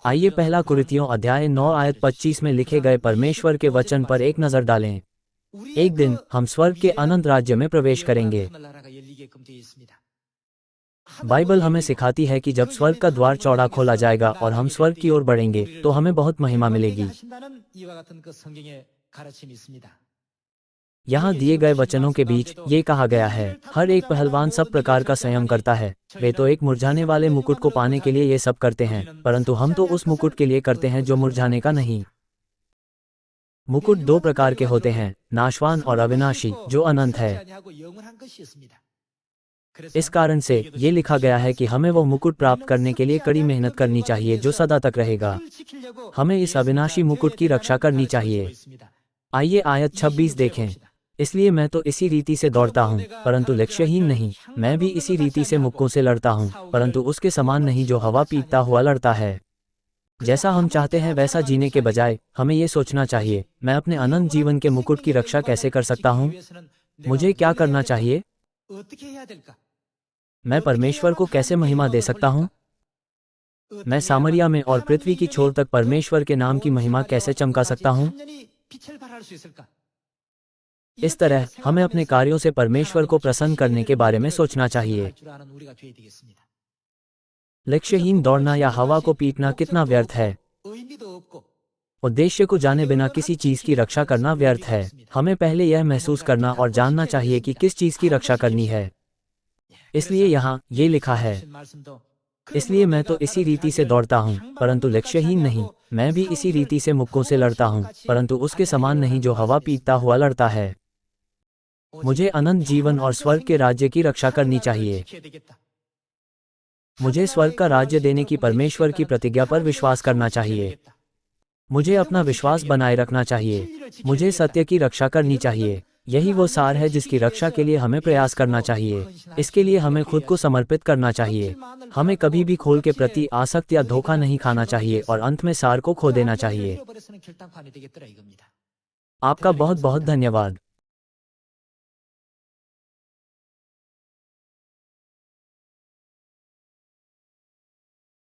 आइए पहला कुरिन्थियों अध्याय 9 आयत 25 में लिखे गए परमेश्वर के वचन पर एक नज़र डालें। एक दिन हम स्वर्ग के अनंत राज्य में प्रवेश करेंगे। बाइबल हमें सिखाती है कि जब स्वर्ग का द्वार चौड़ा खोला जाएगा और हम स्वर्ग की ओर बढ़ेंगे तो हमें बहुत महिमा मिलेगी। यहाँ दिए गए वचनों के बीच ये कहा गया है, हर एक पहलवान सब प्रकार का संयम करता है। वे तो एक मुरझाने वाले मुकुट को पाने के लिए ये सब करते हैं, परंतु हम तो उस मुकुट के लिए करते हैं जो मुरझाने का नहीं। मुकुट दो प्रकार के होते हैं, नाशवान और अविनाशी, जो अनंत है। इस कारण से ये लिखा गया है कि हमें वो मुकुट प्राप्त करने के लिए कड़ी मेहनत करनी चाहिए जो सदा तक रहेगा। हमें इस अविनाशी मुकुट की रक्षा करनी चाहिए। आइए आयत 26 देखें। इसलिए मैं तो इसी रीति से दौड़ता हूँ, परंतु लक्ष्यहीन नहीं। मैं भी इसी रीति से मुक्कों से लड़ता हूँ, परंतु उसके समान नहीं जो हवा पीटता हुआ लड़ता है। जैसा हम चाहते हैं वैसा जीने के बजाय हमें ये सोचना चाहिए, मैं अपने अनंत जीवन के मुकुट की रक्षा कैसे कर सकता हूँ? मुझे क्या करना चाहिए? मैं परमेश्वर को कैसे महिमा दे सकता हूँ? मैं सामरिया में और पृथ्वी की छोर तक परमेश्वर के नाम की महिमा कैसे चमका सकता हूँ? इस तरह हमें अपने कार्यों से परमेश्वर को प्रसन्न करने के बारे में सोचना चाहिए। लक्ष्यहीन दौड़ना या हवा को पीटना कितना व्यर्थ है। उद्देश्य को जाने बिना किसी चीज की रक्षा करना व्यर्थ है। हमें पहले यह महसूस करना और जानना चाहिए कि किस चीज की रक्षा करनी है। इसलिए यहाँ ये लिखा है, इसलिए मैं तो इसी रीति से दौड़ता हूँ, परंतु लक्ष्यहीन नहीं। मैं भी इसी रीति से मुक्कों से लड़ता हूँ, परंतु उसके समान नहीं जो हवा पीटता हुआ लड़ता है। मुझे अनंत जीवन और स्वर्ग के राज्य की रक्षा करनी चाहिए। मुझे स्वर्ग का राज्य देने की परमेश्वर की प्रतिज्ञा पर विश्वास करना चाहिए। मुझे अपना विश्वास बनाए रखना चाहिए। मुझे सत्य की रक्षा करनी चाहिए। यही वो सार है जिसकी रक्षा के लिए हमें प्रयास करना चाहिए। इसके लिए हमें खुद को समर्पित करना चाहिए। हमें कभी भी खोल के प्रति आसक्त या धोखा नहीं खाना चाहिए और अंत में सार को खो देना चाहिए। आपका बहुत बहुत धन्यवाद।